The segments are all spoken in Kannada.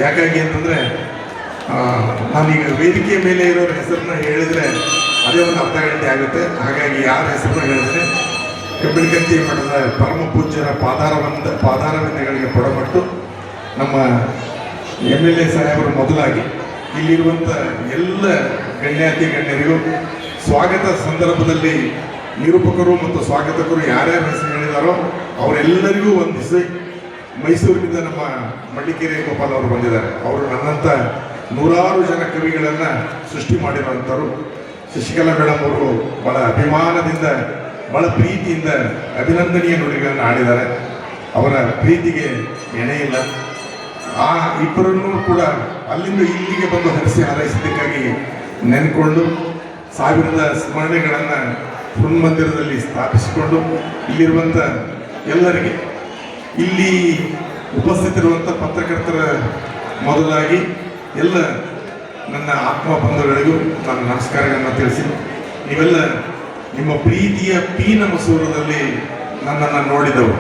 ಯಾಕಾಗಿ ಅಂತಂದರೆ ನಾನೀಗ ವೇದಿಕೆ ಮೇಲೆ ಇರೋರ ಹೆಸರನ್ನ ಹೇಳಿದರೆ ಅದೇ ಒಂದು ಅರ್ಧ ಗಂಟೆ ಆಗುತ್ತೆ. ಹಾಗಾಗಿ ಯಾರ ಹೆಸರನ್ನ ಹೇಳಿದ್ರೆ ಕಬ್ಬಿಣಕಂತಿ ಮಠದ ಪರಮ ಪೂಜ್ಯರ ಪಾದಾರವಿಂದಗಳಿಗೆ ಕೊಡಮಟ್ಟು ನಮ್ಮ MLA ಸಾಹೇಬರು ಮೊದಲಾಗಿ ಇಲ್ಲಿರುವಂಥ ಎಲ್ಲ ಗಣ್ಯಾತಿ ಗಣ್ಯರಿಗೂ ಸ್ವಾಗತ ಸಂದರ್ಭದಲ್ಲಿ ನಿರೂಪಕರು ಮತ್ತು ಸ್ವಾಗತಕರು ಯಾರ್ಯಾರು ಹೆಸರು ಹೇಳಿದಾರೋ ಅವರೆಲ್ಲರಿಗೂ ವಂದಿಸಿ ಮೈಸೂರಿನಿಂದ ನಮ್ಮ ಮಳ್ಳಿಕೆರೆ ಗೋಪಾಲ್ ಅವರು ಬಂದಿದ್ದಾರೆ. ಅವರು ನನ್ನಂಥ ನೂರಾರು ಜನ ಕವಿಗಳನ್ನು ಸೃಷ್ಟಿ ಮಾಡಿರುವಂಥವ್ರು. ಶಶಿಕಲಾ ಮೇಡಮ್ ಅವರು ಬಹಳ ಅಭಿಮಾನದಿಂದ ಬಹಳ ಪ್ರೀತಿಯಿಂದ ಅಭಿನಂದನೀಯ ನುಡಿಗಳನ್ನು ಆಡಿದ್ದಾರೆ. ಅವರ ಪ್ರೀತಿಗೆ ಎಣೆ ಇಲ್ಲ. ಆ ಇಬ್ಬರನ್ನೂ ಕೂಡ ಅಲ್ಲಿಂದ ಇಲ್ಲಿಗೆ ಬಂದು ಹರಿಸಿ ಹಾರೈಸಿದ್ದಕ್ಕಾಗಿ ನೆನ್ಕೊಂಡು ಸಾವಿರದ ಸ್ಮರಣೆಗಳನ್ನು ಮಂದಿರದಲ್ಲಿ ಸ್ಥಾಪಿಸಿಕೊಂಡು ಇಲ್ಲಿರುವಂಥ ಎಲ್ಲರಿಗೆ, ಇಲ್ಲಿ ಉಪಸ್ಥಿತರಿರುವಂಥ ಪತ್ರಕರ್ತರ ಮೊದಲಾಗಿ ಎಲ್ಲ ನನ್ನ ಆತ್ಮ ಬಂಧುಗಳಿಗೂ ನಾನು ನಮಸ್ಕಾರಗಳನ್ನು ತಿಳಿಸಿ, ನೀವೆಲ್ಲ ನಿಮ್ಮ ಪ್ರೀತಿಯ ಪೀನ ಮಸೂರದಲ್ಲಿ ನನ್ನನ್ನು ನೋಡಿದವರು.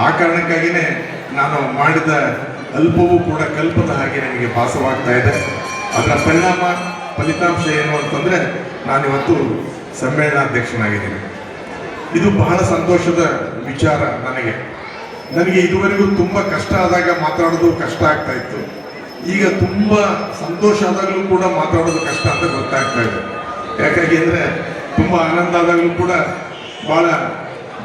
ಆ ಕಾರಣಕ್ಕಾಗಿಯೇ ನಾನು ಮಾಡಿದ ಅಲ್ಪವೂ ಕೂಡ ಕಲ್ಪದ ಹಾಗೆ ನನಗೆ ಭಾಸವಾಗ್ತಾ ಇದೆ. ಅದರ ಫಲಿತಾಂಶ ಏನು ಅಂತಂದರೆ ನಾನಿವತ್ತು ಸಮ್ಮೇಳನಾಧ್ಯಕ್ಷನಾಗಿದ್ದೀನಿ. ಇದು ಬಹಳ ಸಂತೋಷದ ವಿಚಾರ. ನನಗೆ ಇದುವರೆಗೂ ತುಂಬ ಕಷ್ಟ ಆದಾಗ ಮಾತಾಡೋದು ಕಷ್ಟ ಆಗ್ತಾ ಇತ್ತು. ಈಗ ತುಂಬ ಸಂತೋಷ ಆದಾಗಲೂ ಕೂಡ ಮಾತಾಡೋದು ಕಷ್ಟ ಅಂತ ಗೊತ್ತಾಗ್ತಾ ಇದೆ. ಯಾಕಾಗಿ ಅಂದರೆ ತುಂಬ ಆನಂದ ಆದಾಗಲೂ ಕೂಡ ಭಾಳ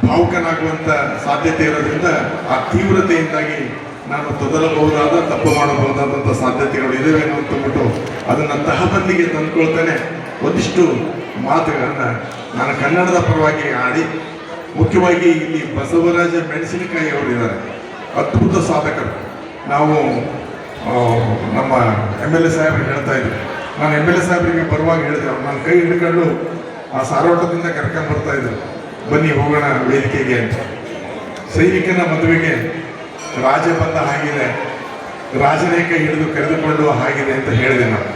ಭಾವುಕನಾಗುವಂಥ ಸಾಧ್ಯತೆ ಇರೋದ್ರಿಂದ ಆ ತೀವ್ರತೆಯಿಂದಾಗಿ ನಾನು ತೊದಲಬಹುದಾದ ತಪ್ಪು ಮಾಡಬಹುದಾದಂಥ ಸಾಧ್ಯತೆಗಳು ಇದ್ದಾವೆ ಅಂತಂದ್ಬಿಟ್ಟು ಅದನ್ನು ತಹಬಂದಿಗೆ ತಂದುಕೊಳ್ತೇನೆ. ಒಂದಿಷ್ಟು ಮಾತುಗಳನ್ನು ನಾನು ಕನ್ನಡದ ಪರವಾಗಿ ಆಡಿ, ಮುಖ್ಯವಾಗಿ ಇಲ್ಲಿ ಬಸವರಾಜ ಮೆಣಸಿನಕಾಯಿ ಅವರು ಇದ್ದಾರೆ, ಅದ್ಭುತ ಸಾಧಕರು. ನಾವು ನಮ್ಮ MLA ಸಾಹೇಬ್ರಿಗೆ ಹೇಳ್ತಾ ಇದ್ದೆ, ನಾನು MLA ಸಾಹೇಬ್ರಿಗೆ ಬರುವಾಗ ಹೇಳಿದೆ, ಅವ್ರು ನನ್ನ ಕೈ ಹಿಡ್ಕೊಂಡು ಆ ಸಾರೋಟದಿಂದ ಕರ್ಕೊಂಡು ಬರ್ತಾ ಇದ್ರು, ಬನ್ನಿ ಹೋಗೋಣ ವೇದಿಕೆಗೆ ಅಂತ. ಸೈನಿಕನ ಮದುವೆಗೆ ರಾಜ ಬಂದ ಹಾಗಿದೆ, ರಾಜನೇ ಕೈ ಹಿಡಿದು ಕರೆದುಕೊಂಡು ಹಾಗಿದೆ ಅಂತ ಹೇಳಿದೆ ನಾನು.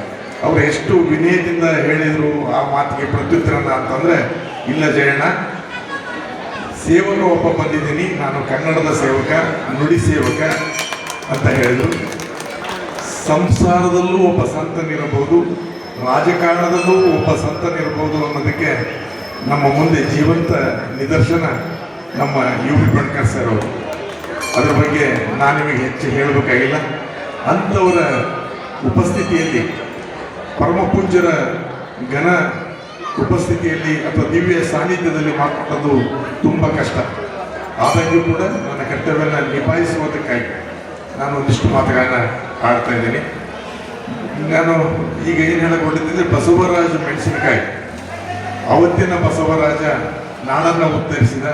ಅವರು ಎಷ್ಟು ವಿನಯದಿಂದ ಹೇಳಿದರು ಆ ಮಾತಿಗೆ ಪ್ರತ್ಯುತ್ತರನ ಅಂತಂದರೆ, ಇಲ್ಲ ಜಯಣ್ಣ, ಸೇವಕ ಒಬ್ಬ ಬಂದಿದ್ದೀನಿ, ನಾನು ಕನ್ನಡದ ಸೇವಕ, ನುಡಿ ಸೇವಕ ಅಂತ ಹೇಳಿದರು. ಸಂಸಾರದಲ್ಲೂ ಒಬ್ಬ ಸಂತನಿರಬಹುದು, ರಾಜಕಾರಣದಲ್ಲೂ ಒಬ್ಬ ಸಂತನಿರಬಹುದು ಅನ್ನೋದಕ್ಕೆ ನಮ್ಮ ಮುಂದೆ ಜೀವಂತ ನಿದರ್ಶನ ನಮ್ಮ UB ಬಣ್ಕರ್ ಸರ್ ಅವರು. ಅದರ ಬಗ್ಗೆ ನಾನು ನಿಮಗೆ ಹೆಚ್ಚು ಹೇಳಬೇಕಾಗಿಲ್ಲ. ಅಂಥವರ ಉಪಸ್ಥಿತಿಯಲ್ಲಿ, ಪರಮ ಪೂಜ್ಯರ ಘನ ಉಪಸ್ಥಿತಿಯಲ್ಲಿ ಅಥವಾ ದಿವ್ಯ ಸಾನ್ನಿಧ್ಯದಲ್ಲಿ ಮಾತಾಡೋದು ತುಂಬ ಕಷ್ಟ. ಆದಾಗ್ಯೂ ಕೂಡ ನನ್ನ ಕರ್ತವ್ಯನ ನಿಭಾಯಿಸುವುದಕ್ಕಾಗಿ ನಾನು ಒಂದಿಷ್ಟು ಮಾತುಗಳನ್ನ ಆಡ್ತಾ ಇದ್ದೀನಿ. ನಾನು ಈಗ ಏನು ಹೇಳಕೊಂಡಿದ್ದರೆ, ಬಸವರಾಜ ಮೆಣಸಿನಕಾಯಿ, ಅವತ್ತಿನ ಬಸವರಾಜ ನಾಡನ್ನು ಉದ್ಧರಿಸಿದ,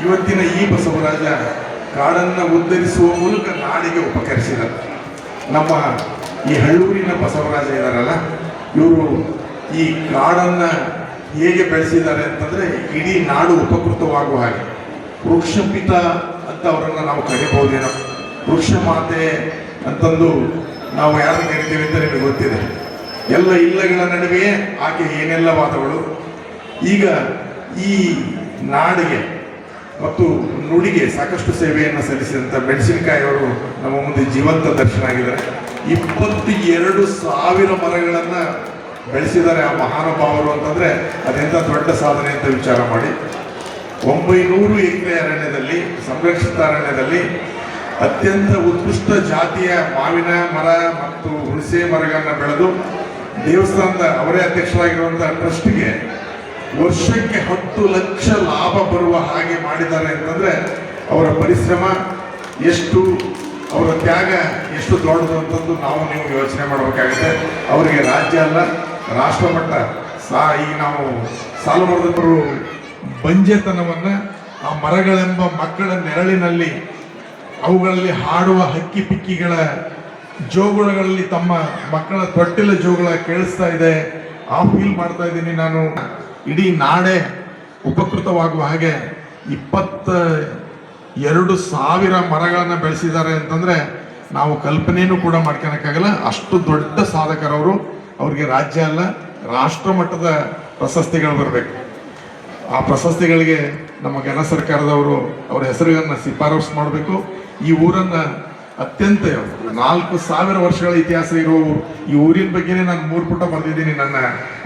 ಇವತ್ತಿನ ಈ ಬಸವರಾಜ ಕಾಡನ್ನು ಉದ್ಧರಿಸುವ ಮೂಲಕ ನಾಡಿಗೆ ಉಪಕರಿಸಿದ. ನಮ್ಮ ಈ ಹಳ್ಳೂರಿನ ಬಸವರಾಜ ಇದ್ದಾರಲ್ಲ, ಇವರು ಈ ಕಾಡನ್ನು ಹೇಗೆ ಬೆಳೆಸಿದ್ದಾರೆ ಅಂತಂದರೆ ಇಡೀ ನಾಡು ಉಪಕೃತವಾಗುವ ಹಾಗೆ. ವೃಕ್ಷಪಿತ ಅಂತ ಅವರನ್ನು ನಾವು ಕರಿಬಹುದೇನೋ, ವೃಕ್ಷ ಮಾತೆ ಅಂತಂದು ನಾವು ಯಾರನ್ನು ಕರಿತೀವಿ ಅಂತ ನಿಮಗೆ ಗೊತ್ತಿದೆ. ಎಲ್ಲ ಇಲ್ಲಗಳ ನಡುವೆಯೇ ಆಕೆ ಏನೆಲ್ಲ ವಾದಗಳು. ಈಗ ಈ ನಾಡಿಗೆ ಮತ್ತು ನುಡಿಗೆ ಸಾಕಷ್ಟು ಸೇವೆಯನ್ನು ಸಲ್ಲಿಸಿದಂಥ ಮೆಣಸಿನಕಾಯಿ ಅವರು ನಮ್ಮ ಮುಂದೆ ಜೀವಂತ ದರ್ಶನ ಆಗಿದ್ದಾರೆ. 22,000 ಮರಗಳನ್ನು ಬೆಳೆಸಿದ್ದಾರೆ ಆ ಮಹಾನುಭಾವರು ಅಂತಂದರೆ ಅದೆಂಥ ದೊಡ್ಡ ಸಾಧನೆ ಅಂತ ವಿಚಾರ ಮಾಡಿ. 900 ಎಕರೆ ಅರಣ್ಯದಲ್ಲಿ, ಸಂರಕ್ಷಿತ ಅರಣ್ಯದಲ್ಲಿ ಅತ್ಯಂತ ಉತ್ಕೃಷ್ಟ ಜಾತಿಯ ಮಾವಿನ ಮರ ಮತ್ತು ಹುಣಸೆ ಮರಗಳನ್ನು ಬೆಳೆದು ದೇವಸ್ಥಾನದ ಅವರೇ ಅಧ್ಯಕ್ಷರಾಗಿರುವಂಥ ಟ್ರಸ್ಟ್ಗೆ ವರ್ಷಕ್ಕೆ 10 ಲಕ್ಷ ಲಾಭ ಬರುವ ಹಾಗೆ ಮಾಡಿದ್ದಾರೆ ಅಂತಂದರೆ ಅವರ ಪರಿಶ್ರಮ ಎಷ್ಟು, ಅವರ ತ್ಯಾಗ ಎಷ್ಟು ದೊಡ್ಡದು ಅಂತಂದು ನಾವು ನೀವು ಯೋಚನೆ ಮಾಡಬೇಕಾಗುತ್ತೆ. ಅವರಿಗೆ ರಾಜ್ಯ ಅಲ್ಲ, ರಾಷ್ಟ್ರಮಟ್ಟ ಈಗ ನಾವು ಸಾಲು ಮರದವರು ಬಂಜೆತನವನ್ನು ಆ ಮರಗಳೆಂಬ ಮಕ್ಕಳ ನೆರಳಿನಲ್ಲಿ ಅವುಗಳಲ್ಲಿ ಹಾಡುವ ಹಕ್ಕಿ ಪಿಕ್ಕಿಗಳ ಜೋಗುಳಗಳಲ್ಲಿ ತಮ್ಮ ಮಕ್ಕಳ ತೊಟ್ಟಿಲ ಜೋಗುಳ ಕೇಳಿಸ್ತಾ ಇದೆ, ಆ ಫೀಲ್ ಮಾಡ್ತಾ ಇದ್ದೀನಿ ನಾನು. ಇಡೀ ನಾಡೇ ಉಪಕೃತವಾಗುವ ಹಾಗೆ 22,000 ಮರಗಳನ್ನು ಬೆಳೆಸಿದ್ದಾರೆ ಅಂತಂದರೆ ನಾವು ಕಲ್ಪನೆಯೂ ಕೂಡ ಮಾಡ್ಕೊಳಕ್ಕಾಗಲ್ಲ. ಅಷ್ಟು ದೊಡ್ಡ ಸಾಧಕರವರು. ಅವ್ರಿಗೆ ರಾಜ್ಯ ಅಲ್ಲ, ರಾಷ್ಟ್ರ ಮಟ್ಟದ ಪ್ರಶಸ್ತಿಗಳು ಬರಬೇಕು. ಆ ಪ್ರಶಸ್ತಿಗಳಿಗೆ ನಮ್ಮ ಘನ ಸರ್ಕಾರದವರು ಅವರ ಹೆಸರುಗಳನ್ನು ಶಿಫಾರಸು ಮಾಡಬೇಕು. ಈ ಊರನ್ನು ಅತ್ಯಂತ 4,000 ವರ್ಷಗಳ ಇತಿಹಾಸ ಇರೋ ಈ ಊರಿನ ಬಗ್ಗೆನೇ ನಾನು 3 ಪುಟ ಬರೆದಿದ್ದೀನಿ ನನ್ನ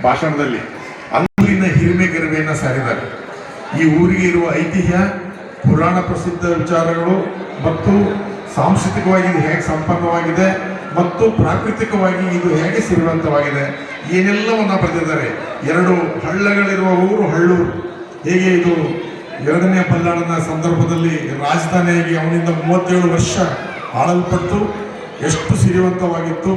ಭಾಷಣದಲ್ಲಿ. ಅಲ್ಲಿನ ಹಿರಿಮೆ ಗರಿಮೆಯನ್ನು ಸಾರಿದ್ದಾರೆ. ಈ ಊರಿಗೆ ಇರುವ ಐತಿಹ್ಯ, ಪುರಾಣ ಪ್ರಸಿದ್ಧ ವಿಚಾರಗಳು ಮತ್ತು ಸಾಂಸ್ಕೃತಿಕವಾಗಿ ಇದು ಹೇಗೆ ಸಂಪನ್ನವಾಗಿದೆ ಮತ್ತು ಪ್ರಾಕೃತಿಕವಾಗಿ ಇದು ಹೇಗೆ ಸಿರಿವಂತವಾಗಿದೆ ಏನೆಲ್ಲವನ್ನ ಬರೆದಿದ್ದಾರೆ. 2 ಹಳ್ಳಗಳಿರುವ ಊರು ಹಳ್ಳೂರು. ಹೇಗೆ ಇದು 2ನೇ ಬಲ್ಲಾಳನ ಸಂದರ್ಭದಲ್ಲಿ ರಾಜಧಾನಿಯಾಗಿ ಅವನಿಂದ 37 ವರ್ಷ ಆಳಲ್ಪಟ್ಟು ಎಷ್ಟು ಸಿರಿವಂತವಾಗಿತ್ತು,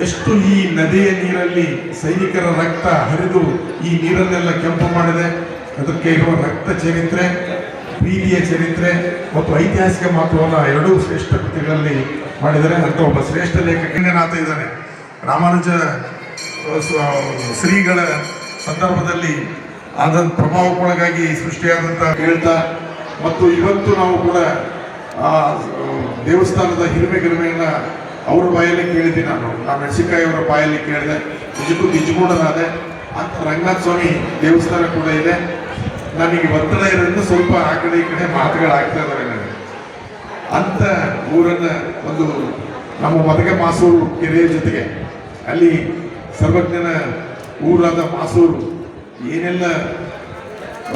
ಎಷ್ಟು ಈ ನದಿಯ ನೀರಲ್ಲಿ ಸೈನಿಕರ ರಕ್ತ ಹರಿದು ಈ ನೀರನ್ನೆಲ್ಲ ಕೆಂಪು ಮಾಡಿದೆ. ಅದಕ್ಕೆ ಇರುವ ರಕ್ತ ಚರಿತ್ರೆ, ಪ್ರೀತಿಯ ಚರಿತ್ರೆ ಮತ್ತು ಐತಿಹಾಸಿಕ ಮಹತ್ವವನ್ನು 2 ಶ್ರೇಷ್ಠ ಕೃತಿಗಳಲ್ಲಿ ಮಾಡಿದರೆ. ಅಂತ ಒಬ್ಬ ಶ್ರೇಷ್ಠ ಲೇಖಕನಾಥ ಇದ್ದಾನೆ. ರಾಮಾನುಜ ಶ್ರೀಗಳ ಸಂದರ್ಭದಲ್ಲಿ ಆದ ಪ್ರಭಾವಕ್ಕೊಳಗಾಗಿ ಸೃಷ್ಟಿಯಾದಂಥ ಹೇಳ್ತಾ ಮತ್ತು ಇವತ್ತು ನಾವು ಕೂಡ ದೇವಸ್ಥಾನದ ಹಿರಿಮೆ ಗಿರಿಮೆಯನ್ನು ಅವ್ರ ಬಾಯಲ್ಲಿ ಕೇಳಿದ್ದೀನಿ. ನಾನು ಮೆಣಸಿನಕಾಯಿ ಅವರ ಬಾಯಲ್ಲಿ ಕೇಳಿದೆ. ನಿಜಕ್ಕೂ ನಿಜಗೂಢನಾದೆ ಅಂತ. ರಂಗನಾಥ ಸ್ವಾಮಿ ದೇವಸ್ಥಾನ ಕೂಡ ಇದೆ. ನನಗೆ ಒತ್ತಡ ಇರೋದ್ರಿಂದ ಸ್ವಲ್ಪ ಆ ಕಡೆ ಈ ಕಡೆ ಮಾತುಗಳಾಗ್ತಾ ಇದ್ದಾರೆ ನನಗೆ. ಅಂತ ಊರನ್ನು ಒಂದು ನಮ್ಮ ಮದಗ ಮಾಸೂರು ಕೆರೆಯ ಜೊತೆಗೆ ಅಲ್ಲಿ ಸರ್ವಜ್ಞನ ಊರಾದ ಮಾಸೂರು ಏನೆಲ್ಲ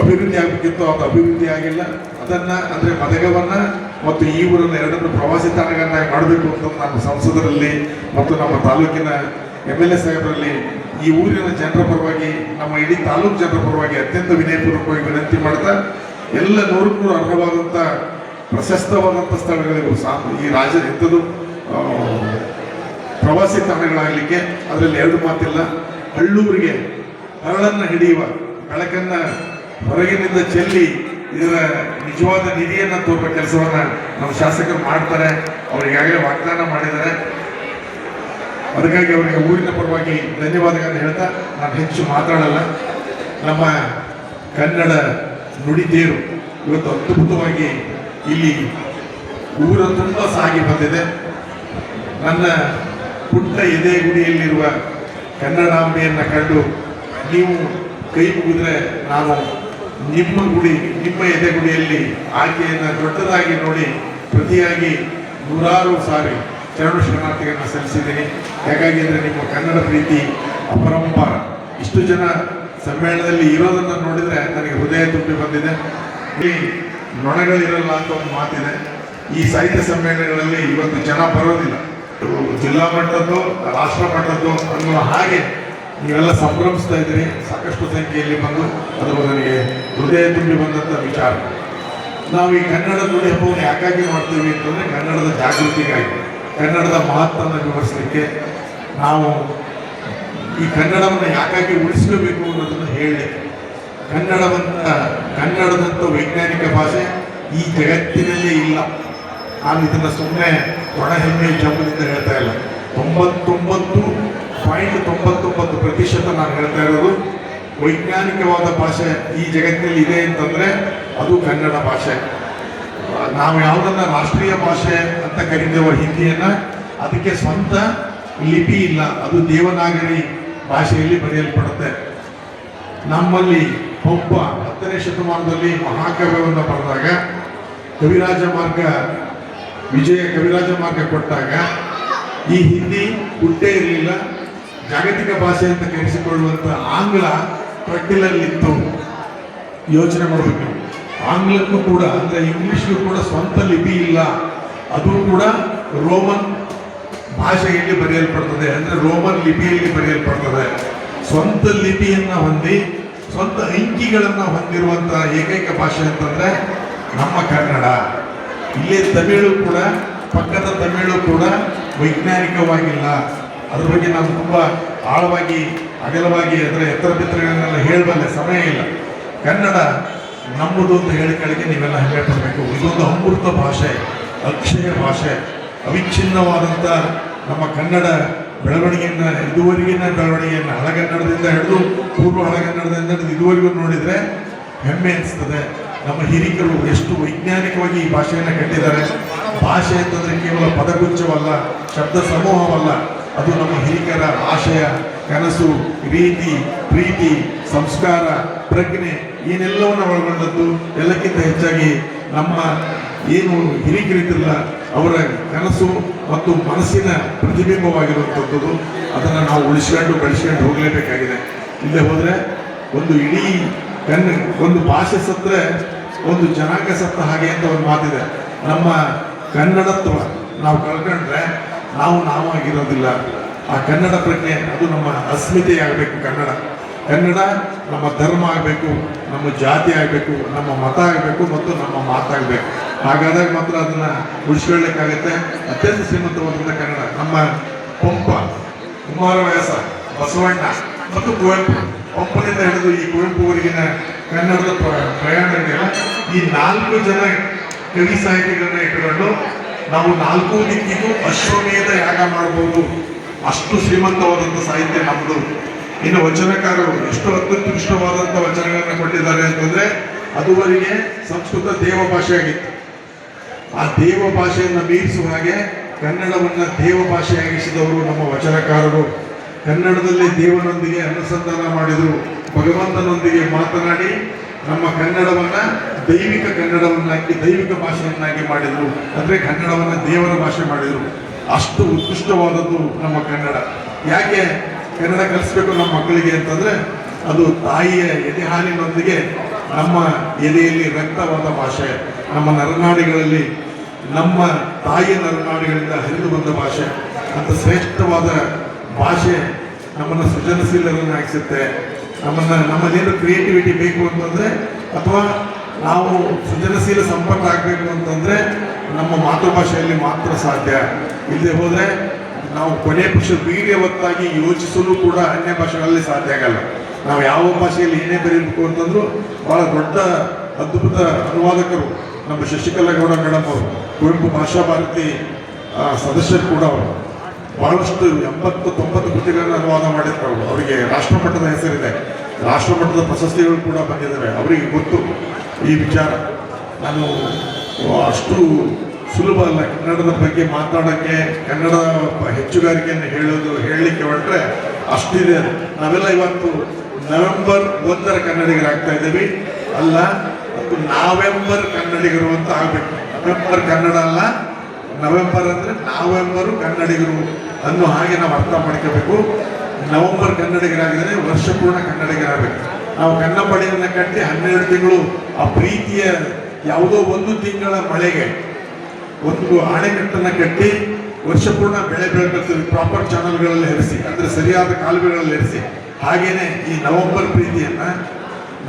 ಅಭಿವೃದ್ಧಿ ಆಗಬೇಕಿತ್ತು ಅದು ಅಭಿವೃದ್ಧಿ ಆಗಿಲ್ಲ. ಅದನ್ನು ಅಂದರೆ ಮದಗವನ್ನು ಮತ್ತು ಈ ಊರನ್ನು 2 ಪ್ರವಾಸಿ ತಾಣಗಳನ್ನಾಗಿ ಮಾಡಬೇಕು ಅಂತ ನಮ್ಮ ಸಂಸದರಲ್ಲಿ ಮತ್ತು ನಮ್ಮ ತಾಲೂಕಿನ MLA ಸಾಹೇಬರಲ್ಲಿ ಈ ಊರಿನ ಜನರ ಪರವಾಗಿ, ನಮ್ಮ ಇಡೀ ತಾಲೂಕು ಜನರ ಪರವಾಗಿ ಅತ್ಯಂತ ವಿನಯಪೂರ್ವಕವಾಗಿ ವಿನಂತಿ ಮಾಡ್ತಾ, ಎಲ್ಲ 100ಕ್ಕೂ ಅರ್ಹವಾದಂಥ ಪ್ರಶಸ್ತವಾದಂಥ ಸ್ಥಳಗಳಿಗೂ ಈ ಎಂಥದ್ದು ಪ್ರವಾಸಿ ತಾಣಗಳಾಗಲಿಕ್ಕೆ ಅದರಲ್ಲಿ 2 ಮಾತಿಲ್ಲ. ಹಳ್ಳೂರಿಗೆ ಹರಳನ್ನು ಹಿಡಿಯುವ ಬೆಳಕನ್ನು ಹೊರಗಿನಿಂದ ಚೆಲ್ಲಿ ಇದರ ನಿಜವಾದ ನಿಧಿಯನ್ನು ತೋರುವ ಕೆಲಸವನ್ನು ನಮ್ಮ ಶಾಸಕರು ಮಾಡ್ತಾರೆ. ಅವರು ಈಗಾಗಲೇ ವಾಗ್ದಾನ ಮಾಡಿದ್ದಾರೆ. ಅದಕ್ಕಾಗಿ ಅವರಿಗೆ ಊರಿನ ಪರವಾಗಿ ಧನ್ಯವಾದಗಳನ್ನು ಹೇಳ್ತಾ ನಾನು ಹೆಚ್ಚು ಮಾತಾಡಲ್ಲ. ನಮ್ಮ ಕನ್ನಡ ನುಡಿತೇರು ಇವತ್ತು ಅದ್ಭುತವಾಗಿ ಇಲ್ಲಿ ಊರ ತುಂಬ ಸಾಗಿ ಬಂದಿದೆ. ನನ್ನ ಪುಟ್ಟ ಎದೆ ಗುಡಿಯಲ್ಲಿರುವ ಕನ್ನಡಾಂಬೆಯನ್ನು ಕಂಡು ನೀವು ಕೈ ಮುಗಿದ್ರೆ ನಾನು ನಿಮ್ಮ ಎದೆ ಗುಡಿಯಲ್ಲಿ ಆಕೆಯನ್ನು ದೊಡ್ಡದಾಗಿ ನೋಡಿ ಪ್ರತಿಯಾಗಿ 100 ಸಾರಿ ಚರಣ ಶರಣಾರ್ಥಿಗಳನ್ನು ಸಲ್ಲಿಸಿದ್ದೀನಿ. ಯಾಕಾಗಿ ಅಂದರೆ ನಿಮ್ಮ ಕನ್ನಡ ಪ್ರೀತಿ ಅಪರಂಪಾರ. ಇಷ್ಟು ಜನ ಸಮ್ಮೇಳನದಲ್ಲಿ ಇರೋದನ್ನು ನೋಡಿದರೆ ನನಗೆ ಹೃದಯ ತುಂಬಿ ಬಂದಿದೆ. ಇಲ್ಲಿ ನೊಣಗಳಿರಲ್ಲ ಅಂತ ಒಂದು ಮಾತಿದೆ. ಈ ಸಾಹಿತ್ಯ ಸಮ್ಮೇಳನಗಳಲ್ಲಿ ಇವತ್ತು ಜನ ಬರೋದಿಲ್ಲ. ಜಿಲ್ಲಾ ಮಟ್ಟದ್ದು, ರಾಷ್ಟ್ರ ಮಟ್ಟದ್ದು ಅನ್ನುವ ಹಾಗೆ ನೀವೆಲ್ಲ ಸಂಭ್ರಮಿಸ್ತಾ ಇದ್ದೀರಿ. ಸಾಕಷ್ಟು ಸಂಖ್ಯೆಯಲ್ಲಿ ಬಂದು ಅದು ನನಗೆ ಹೃದಯ ತುಂಬಿ ಬಂದಂಥ ವಿಚಾರ. ನಾವು ಈ ಕನ್ನಡ ನುಡಿ ಹಬ್ಬವನ್ನು ಯಾಕಾಗಿ ಮಾಡ್ತೀವಿ ಅಂತಂದರೆ ಕನ್ನಡದ ಜಾಗೃತಿಗಾಗಿ, ಕನ್ನಡದ ಮಹತ್ವವನ್ನು ವಿವರಿಸಲಿಕ್ಕೆ, ನಾವು ಈ ಕನ್ನಡವನ್ನು ಯಾಕಾಗಿ ಉಳಿಸ್ಕೋಬೇಕು ಅನ್ನೋದನ್ನು ಹೇಳಲಿಕ್ಕೆ. ಕನ್ನಡದಂಥ ವೈಜ್ಞಾನಿಕ ಭಾಷೆ ಈ ಜಗತ್ತಿನಲ್ಲೇ ಇಲ್ಲ. ನಾನು ಇದನ್ನು ಸುಮ್ಮನೆ ಒಣ ಹೆಮ್ಮೆ ಜಂಬದಿಂದ ಹೇಳ್ತಾ ಇಲ್ಲ. 99.99% ನಾನು ಹೇಳ್ತಾ ಇರೋದು ವೈಜ್ಞಾನಿಕವಾದ ಭಾಷೆ ಈ ಜಗತ್ತಿನಲ್ಲಿ ಇದೆ ಅಂತಂದರೆ ಅದು ಕನ್ನಡ ಭಾಷೆ. ನಾವು ಯಾವುದನ್ನ ರಾಷ್ಟ್ರೀಯ ಭಾಷೆ ಅಂತ ಕರೀತೇವೋ ಹಿಂದಿಯನ್ನು, ಅದಕ್ಕೆ ಸ್ವಂತ ಲಿಪಿ ಇಲ್ಲ. ಅದು ದೇವನಾಗರಿ ಭಾಷೆಯಲ್ಲಿ ಬರೆಯಲ್ಪಡುತ್ತೆ. ನಮ್ಮಲ್ಲಿ ಒಬ್ಬ 10ನೇ ಶತಮಾನದಲ್ಲಿ ಮಹಾಕಾವ್ಯವನ್ನು ಬರೆದಾಗ ವಿಜಯ ಕವಿರಾಜ ಮಾರ್ಗ ಕೊಟ್ಟಾಗ ಈ ಹಿಂದಿ ಹುಟ್ಟೇ ಇರಲಿಲ್ಲ. ಜಾಗತಿಕ ಭಾಷೆ ಅಂತ ಕರೆಸಿಕೊಳ್ಳುವಂಥ ಆಂಗ್ಲ ಕಟ್ಟಿಲಲ್ಲಿತ್ತು. ಯೋಚನೆ ಮಾಡಬೇಕು. ಆಂಗ್ಲಕ್ಕೂ ಕೂಡ ಅಂದರೆ ಇಂಗ್ಲಿಷ್ಗೂ ಕೂಡ ಸ್ವಂತ ಲಿಪಿ ಇಲ್ಲ. ಅದು ಕೂಡ ರೋಮನ್ ಭಾಷೆಯಲ್ಲಿ ಬರೆಯಲ್ಪಡ್ತದೆ, ಅಂದರೆ ರೋಮನ್ ಲಿಪಿಯಲ್ಲಿ ಬರೆಯಲ್ಪಡ್ತದೆ. ಸ್ವಂತ ಲಿಪಿಯನ್ನು ಹೊಂದಿ ಸ್ವಂತ ಅಂಕಿಗಳನ್ನು ಹೊಂದಿರುವಂಥ ಏಕೈಕ ಭಾಷೆ ಅಂತಂದರೆ ನಮ್ಮ ಕನ್ನಡ. ಇಲ್ಲೇ ತಮಿಳು ಕೂಡ, ಪಕ್ಕದ ತಮಿಳು ಕೂಡ ವೈಜ್ಞಾನಿಕವಾಗಿಲ್ಲ. ಅದ್ರ ಬಗ್ಗೆ ನಾನು ತುಂಬ ಆಳವಾಗಿ ಅಗಲವಾಗಿ ಅದರ ಎತ್ತರ ಬಿತ್ತರಗಳನ್ನೆಲ್ಲ ಹೇಳಬಲ್ಲೆ, ಸಮಯ ಇಲ್ಲ. ಕನ್ನಡ ನಮ್ಮದು ಅಂತ ಹೇಳಿಕೊಳ್ಳಿಕ್ಕೆ ನೀವೆಲ್ಲ ಹೆಮ್ಮೆ ಪಡಬೇಕು. ಇದೊಂದು ಅಮೃತ ಭಾಷೆ, ಅಕ್ಷಯ ಭಾಷೆ, ಅವಿಚ್ಛಿನ್ನವಾದಂಥ ನಮ್ಮ ಕನ್ನಡ ಬೆಳವಣಿಗೆಯನ್ನು, ಇದುವರೆಗಿನ ಬೆಳವಣಿಗೆಯನ್ನು ಹಳಗನ್ನಡದಿಂದ ಹಿಡಿದು ಪೂರ್ವ ಹಳಗನ್ನಡದಿಂದ ಹಿಡಿದು ಇದುವರೆಗೂ ನೋಡಿದರೆ ಹೆಮ್ಮೆ ಅನಿಸ್ತದೆ. ನಮ್ಮ ಹಿರಿಕರು ಎಷ್ಟು ವೈಜ್ಞಾನಿಕವಾಗಿ ಈ ಭಾಷೆಯನ್ನು ಕಟ್ಟಿದ್ದಾರೆ. ಭಾಷೆ ಅಂತಂದರೆ ಕೇವಲ ಪದಗುಚ್ಛವಲ್ಲ, ಶಬ್ದ ಸಮೂಹವಲ್ಲ. ಅದು ನಮ್ಮ ಹಿರಿಕರ ಆಶಯ, ಕನಸು, ರೀತಿ, ಪ್ರೀತಿ, ಸಂಸ್ಕಾರ, ಪ್ರಜ್ಞೆ ಏನೆಲ್ಲವನ್ನು ಒಳಗೊಂಡದ್ದು. ಎಲ್ಲಕ್ಕಿಂತ ಹೆಚ್ಚಾಗಿ ನಮ್ಮ ಏನು ಹಿರಿಕಿರಿತಿರಲ್ಲ ಅವರ ಕನಸು ಮತ್ತು ಮನಸ್ಸಿನ ಪ್ರತಿಬಿಂಬವಾಗಿರುವಂಥದ್ದು. ಅದನ್ನು ನಾವು ಉಳಿಸ್ಕೊಂಡು ಬೆಳೆಸ್ಕೊಂಡು ಹೋಗಲೇಬೇಕಾಗಿದೆ. ಇಲ್ಲೇ ಹೋದರೆ ಒಂದು ಇಡೀ ಒಂದು ಭಾಷೆ ಸತ್ತರೆ ಒಂದು ಜನಾಂಗ ಸತ್ತ ಹಾಗೆ ಅಂತ ಒಂದು ಮಾತಿದೆ. ನಮ್ಮ ಕನ್ನಡತ್ವ ನಾವು ಕಳ್ಕೊಂಡ್ರೆ ನಾವಾಗಿರೋದಿಲ್ಲ. ಆ ಕನ್ನಡ ಪ್ರಜ್ಞೆ ಅದು ನಮ್ಮ ಅಸ್ಮಿತೆ ಆಗಬೇಕು. ಕನ್ನಡ ನಮ್ಮ ಧರ್ಮ ಆಗಬೇಕು, ನಮ್ಮ ಜಾತಿ ಆಗಬೇಕು, ನಮ್ಮ ಮತ ಆಗಬೇಕು ಮತ್ತು ನಮ್ಮ ಮಾತಾಗಬೇಕು. ಹಾಗಾದಾಗ ಮಾತ್ರ ಅದನ್ನು ಉಳಿಸ್ಕೊಳ್ಳಿಕ್ಕಾಗತ್ತೆ. ಅತ್ಯಂತ ಶ್ರೀಮಂತವಾದಂಥ ಕನ್ನಡ ನಮ್ಮ ಪಂಪ, ಕುಮಾರವ್ಯಾಸ, ಬಸವಣ್ಣ ಮತ್ತು ಕುವೆಂಪು. ಪಂಪನಿಂದ ಹಿಡಿದು ಈ ಕುವೆಂಪುವರೆಗಿನ ಕನ್ನಡದ ಪ್ರಯಾಣ ಇದೆಯಲ್ಲ, ಈ 4 ಜನ ಕವಿ ಸಾಹಿತಿಗಳನ್ನ ಇಟ್ಟುಕೊಂಡು ನಾವು 4 ದಿಕ್ಕಿಗೂ ಅಶ್ವಮೇಧ ಯಾಗ ಮಾಡ್ಬೋದು. ಅಷ್ಟು ಶ್ರೀಮಂತವಾದಂಥ ಸಾಹಿತ್ಯ ನಮ್ಮದು. ಇನ್ನು ವಚನಕಾರರು ಎಷ್ಟು ಅತ್ಯುತ್ಕೃಷ್ಟವಾದಂಥ ವಚನಗಳನ್ನು ಕೊಟ್ಟಿದ್ದಾರೆ ಅಂತಂದರೆ, ಅದುವರೆಗೆ ಸಂಸ್ಕೃತ ದೇವ ಭಾಷೆ ಆಗಿತ್ತು. ಆ ದೇವ ಭಾಷೆಯನ್ನು ಮೀರಿಸುವ ಹಾಗೆ ಕನ್ನಡವನ್ನು ದೇವ ಭಾಷೆಯಾಗಿಸಿದವರು ನಮ್ಮ ವಚನಕಾರರು. ಕನ್ನಡದಲ್ಲಿ ದೇವನೊಂದಿಗೆ ಅನುಸಂಧಾನ ಮಾಡಿದರು, ಭಗವಂತನೊಂದಿಗೆ ಮಾತನಾಡಿ ನಮ್ಮ ಕನ್ನಡವನ್ನು ದೈವಿಕ ಕನ್ನಡವನ್ನಾಗಿ, ದೈವಿಕ ಭಾಷೆಯನ್ನಾಗಿ ಮಾಡಿದರು. ಅಂದರೆ ಕನ್ನಡವನ್ನು ದೇವರ ಭಾಷೆ ಮಾಡಿದರು. ಅಷ್ಟು ಉತ್ಕೃಷ್ಟವಾದದ್ದು ನಮ್ಮ ಕನ್ನಡ. ಯಾಕೆ ಕನ್ನಡ ಕಲಿಸ್ಬೇಕು ನಮ್ಮ ಮಕ್ಕಳಿಗೆ ಅಂತಂದರೆ, ಅದು ತಾಯಿಯ ಎದೆ ಹಾಲಿನೊಂದಿಗೆ ನಮ್ಮ ಎದೆಯಲ್ಲಿ ರಕ್ತವಾದ ಭಾಷೆ. ನಮ್ಮ ನರನಾಡಿಗಳಲ್ಲಿ, ನಮ್ಮ ತಾಯಿಯ ನರನಾಡಿಗಳಿಂದ ಹರಿದು ಬಂದ ಭಾಷೆ. ಅಂತ ಶ್ರೇಷ್ಠವಾದ ಭಾಷೆ ನಮ್ಮನ್ನು ಸೃಜನಶೀಲರನ್ನಾಗಿಸುತ್ತೆ. ನಮ್ಮಲ್ಲೇನು ಕ್ರಿಯೇಟಿವಿಟಿ ಬೇಕು ಅಂತಂದರೆ, ಅಥವಾ ನಾವು ಸೃಜನಶೀಲ ಸಂಪರ್ಕ ಆಗಬೇಕು ಅಂತಂದರೆ ನಮ್ಮ ಮಾತೃಭಾಷೆಯಲ್ಲಿ ಮಾತ್ರ ಸಾಧ್ಯ. ಇಲ್ಲದೆ ಹೋದರೆ ನಾವು ಕೊನೆ ಪಕ್ಷ ವೀರ್ಯವತ್ತಾಗಿ ಯೋಚಿಸಲು ಕೂಡ ಅನ್ಯ ಭಾಷೆಗಳಲ್ಲಿ ಸಾಧ್ಯ ಆಗಲ್ಲ. ನಾವು ಯಾವ ಭಾಷೆಯಲ್ಲಿ ಏನೇ ಬರೀಬೇಕು ಅಂತಂದ್ರೂ ಭಾಳ ದೊಡ್ಡ ಅದ್ಭುತ ಅನುವಾದಕರು ನಮ್ಮ ಶಶಿಕಲಾ ಗೌಡ ಮೇಡಮ್ ಅವರು, ಕುವೆಂಪು ಭಾಷಾ ಭಾರತಿ ಸದಸ್ಯರು ಕೂಡ ಅವರು. ಭಾಳಷ್ಟು 80-90 ಕೃತಿಗಳನ್ನು ಅನುವಾದ ಮಾಡಿರ್ತಾರೆ. ಅವರಿಗೆ ರಾಷ್ಟ್ರಮಟ್ಟದ ಹೆಸರಿದೆ, ರಾಷ್ಟ್ರಮಟ್ಟದ ಪ್ರಶಸ್ತಿಗಳು ಕೂಡ ಬಂದಿದ್ದಾವೆ. ಅವರಿಗೆ ಗೊತ್ತು ಈ ವಿಚಾರ. ನಾನು ಅಷ್ಟು ಸುಲಭ ಅಲ್ಲ ಕನ್ನಡದ ಬಗ್ಗೆ ಮಾತಾಡೋಕ್ಕೆ, ಕನ್ನಡ ಹೆಚ್ಚುಗಾರಿಕೆಯನ್ನು ಹೇಳಲಿಕ್ಕೆ ಹೊರಟ್ರೆ ಅಷ್ಟಿದೆ. ನಾವೆಲ್ಲ ಇವತ್ತು ನವೆಂಬರ್ 1 ಕನ್ನಡಿಗರಾಗ್ತಾ ಇದ್ದೀವಿ. ಅಲ್ಲ, ನಾವೆಂಬರ್ ಕನ್ನಡಿಗರು ಅಂತ ಆಗಬೇಕು. ನವೆಂಬರ್ ಕನ್ನಡ ಅಲ್ಲ, ನವೆಂಬರ್ ಅಂದರೆ ನಾವೆಂಬರು ಕನ್ನಡಿಗರು ಅನ್ನೋ ಹಾಗೆ ನಾವು ಅರ್ಥ ಮಾಡ್ಕೋಬೇಕು. ನವೆಂಬರ್ ಕನ್ನಡಿಗರಾಗಿದ್ದರೆ ವರ್ಷಪೂರ್ಣ ಕನ್ನಡಿಗರಾಗಬೇಕು. ನಾವು ಕನ್ನಂಬಡಿಯನ್ನು ಕಟ್ಟಿ 12 ತಿಂಗಳು ಆ ಪ್ರೀತಿಯ ಯಾವುದೋ 1 ತಿಂಗಳ ಮಳೆಗೆ ಒಂದು ಆಣೆಕಟ್ಟನ್ನು ಕಟ್ಟಿ ವರ್ಷಪೂರ್ಣ ಬೆಳೆ ಬೆಳ್ಕೊಳ್ತೀವಿ. ಪ್ರಾಪರ್ ಚಾನಲ್ಗಳಲ್ಲಿ ಹರಿಸಿ, ಅಂದರೆ ಸರಿಯಾದ ಕಾಲುವೆಗಳಲ್ಲಿ ಹರಿಸಿ. ಹಾಗೇನೆ ಈ ನವೆಂಬರ್ ಪ್ರೀತಿಯನ್ನು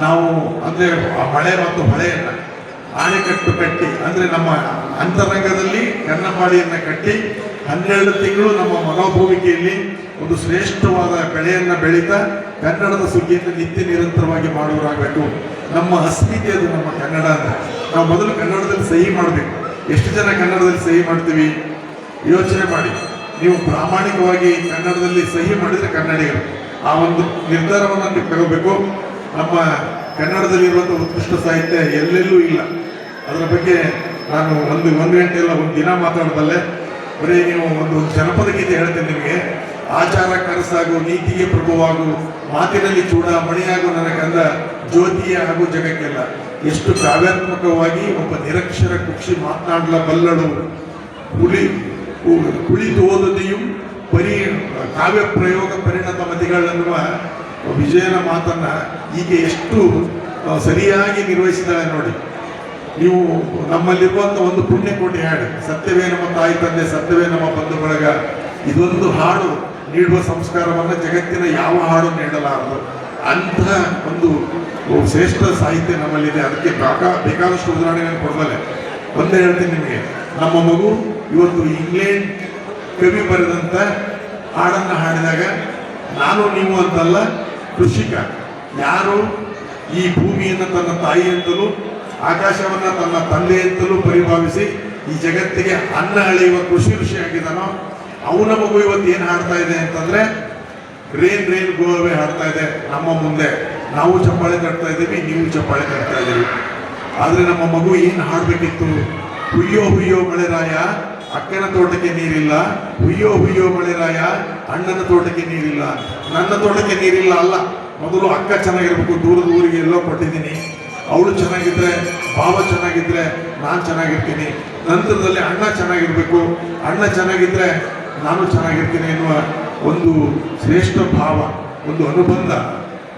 ನಾವು, ಅಂದರೆ ಆ ಮಳೆ ಮತ್ತು ಹೊಳೆಯನ್ನು ಆಣೆಕಟ್ಟು ಕಟ್ಟಿ, ಅಂದರೆ ನಮ್ಮ ಅಂತರಂಗದಲ್ಲಿ ಕನ್ನಂಬಾಡಿಯನ್ನು ಕಟ್ಟಿ 12 ತಿಂಗಳು ನಮ್ಮ ಮನೋಭೂಮಿಕೆಯಲ್ಲಿ ಒಂದು ಶ್ರೇಷ್ಠವಾದ ಬೆಳೆಯನ್ನು ಬೆಳೀತಾ ಕನ್ನಡದ ಸುಗ್ಗಿಯನ್ನು ನಿತ್ಯ ನಿರಂತರವಾಗಿ ಮಾಡುವರಾಗಬೇಕು. ನಮ್ಮ ಅಸ್ಮಿತೆ ಅದು ನಮ್ಮ ಕನ್ನಡ ಅಂತ. ನಾವು ಮೊದಲು ಕನ್ನಡದಲ್ಲಿ ಸಹಿ ಮಾಡಬೇಕು. ಎಷ್ಟು ಜನ ಕನ್ನಡದಲ್ಲಿ ಸಹಿ ಮಾಡ್ತೀವಿ ಯೋಚನೆ ಮಾಡಿ. ನೀವು ಪ್ರಾಮಾಣಿಕವಾಗಿ ಕನ್ನಡದಲ್ಲಿ ಸಹಿ ಮಾಡಿದರೆ ಕನ್ನಡಿಗರು. ಆ ಒಂದು ನಿರ್ಧಾರವನ್ನು ನೀವು ತಗೋಬೇಕು. ನಮ್ಮ ಕನ್ನಡದಲ್ಲಿರುವಂಥ ಉತ್ಕೃಷ್ಟ ಸಾಹಿತ್ಯ ಎಲ್ಲೆಲ್ಲೂ ಇಲ್ಲ. ಅದರ ಬಗ್ಗೆ ನಾನು ಒಂದು ಗಂಟೆ ಎಲ್ಲ ಒಂದು ದಿನ ಮಾತಾಡಬಲ್ಲೆ. ಬರೀ ನೀವು ಒಂದು ಜನಪದ ಗೀತೆ ಹೇಳ್ತೇನೆ ನಿಮಗೆ. ಆಚಾರ ಕನಸಾಗು, ನೀತಿಗೆ ಪ್ರಭುವಾಗು, ಮಾತಿನಲ್ಲಿ ಚೂಡ ಮಣಿಯಾಗು ನನ್ನ ಕಂದ, ಜ್ಯೋತಿಯ ಹಾಗೂ ಜಗಕ್ಕೆಲ್ಲ. ಎಷ್ಟು ಕಾವ್ಯಾತ್ಮಕವಾಗಿ ಒಬ್ಬ ನಿರಕ್ಷರ ಕುಕ್ಷಿ ಮಾತನಾಡಲಬಲ್ಲಳು. ಕುಳಿತು ಓದದೆಯೂ ಕಾವ್ಯ ಪ್ರಯೋಗ ಪರಿಣತ ಮತಿಗಳೆನ್ನುವ ವಿಜಯನ ಮಾತನ್ನು ಈಗ ಎಷ್ಟು ಸರಿಯಾಗಿ ನಿರ್ವಹಿಸಿದ್ದಾಳೆ ನೋಡಿ. ನೀವು ನಮ್ಮಲ್ಲಿರುವಂಥ ಒಂದು ಪುಣ್ಯಕೋಟಿ ಹಾಡು, ಸತ್ಯವೇ ನಮ್ಮ ತಾಯಿ ತಂದೆ, ಸತ್ಯವೇ ನಮ್ಮ ಬಂಧು ಬಳಗ. ಇದೊಂದು ಹಾಡು ನೀಡುವ ಸಂಸ್ಕಾರವನ್ನು ಜಗತ್ತಿನ ಯಾವ ಹಾಡು ನೀಡಲಾರದು. ಅಂತಹ ಒಂದು ಶ್ರೇಷ್ಠ ಸಾಹಿತ್ಯ ನಮ್ಮಲ್ಲಿದೆ. ಅದಕ್ಕೆ ಬೇಕಾದಷ್ಟು ಉದಾಹರಣೆಗಳನ್ನು ಕೊಡಬಲ್ಲೆ. ಒಂದೇ ಹೇಳ್ತೀನಿ ನಿಮಗೆ. ನಮ್ಮ ಮಗು ಇವತ್ತು ಇಂಗ್ಲೆಂಡ್ ಕವಿ ಬರೆದಂಥ ಹಾಡನ್ನು ಹಾಡಿದಾಗ, ನಾನು ನೀವು ಅಂತಲ್ಲ, ಕೃಷಿಕ ಯಾರು ಈ ಭೂಮಿಯನ್ನು ತನ್ನ ತಾಯಿ ಅಂತಲೂ ಆಕಾಶವನ್ನು ತನ್ನ ತಂದೆ ಅಂತಲೂ ಪರಿಭಾವಿಸಿ ಈ ಜಗತ್ತಿಗೆ ಅನ್ನ ಅಳೆಯುವ ಕೃಷಿ ಋಷಿಯಾಗಿದ್ದಾನೋ ಅವನ ಮಗು ಇವತ್ತು ಏನು ಹಾಡ್ತಾ ಇದೆ ಅಂತಂದರೆ, ರೇನ್ ರೇನ್ ಗೋವೆ ಹಾಡ್ತಾ ಇದೆ ನಮ್ಮ ಮುಂದೆ. ನಾವು ಚಪ್ಪಾಳೆ ತಡ್ತಾ ಇದ್ದೀವಿ, ನೀವು ಚಪ್ಪಾಳೆ ತಡ್ತಾ ಇದ್ದೀವಿ. ಆದರೆ ನಮ್ಮ ಮಗು ಏನು ಹಾಡಬೇಕಿತ್ತು? ಹುಯ್ಯೋ ಹುಯ್ಯೋ ಮಳೆರಾಯ, ಅಕ್ಕನ ತೋಟಕ್ಕೆ ನೀರಿಲ್ಲ. ಹುಯ್ಯೋ ಹುಯ್ಯೋ ಮಳೆರಾಯ, ಅಣ್ಣನ ತೋಟಕ್ಕೆ ನೀರಿಲ್ಲ. ನನ್ನ ತೋಟಕ್ಕೆ ನೀರಿಲ್ಲ ಅಲ್ಲ, ಮೊದಲು ಅಕ್ಕ ಚೆನ್ನಾಗಿರ್ಬೇಕು. ದೂರದ ಊರಿಗೆ ಎಲ್ಲೋ ಕೊಟ್ಟಿದ್ದೀನಿ, ಅವಳು ಚೆನ್ನಾಗಿದ್ರೆ, ಭಾವ ಚೆನ್ನಾಗಿದ್ರೆ ನಾನು ಚೆನ್ನಾಗಿರ್ತೀನಿ, ನಂತರದಲ್ಲಿ ಅಣ್ಣ ಚೆನ್ನಾಗಿರ್ಬೇಕು, ಅಣ್ಣ ಚೆನ್ನಾಗಿದ್ರೆ ನಾನು ಚೆನ್ನಾಗಿರ್ತೀನಿ ಎನ್ನುವ ಒಂದು ಶ್ರೇಷ್ಠ ಭಾವ, ಒಂದು ಅನುಬಂಧ,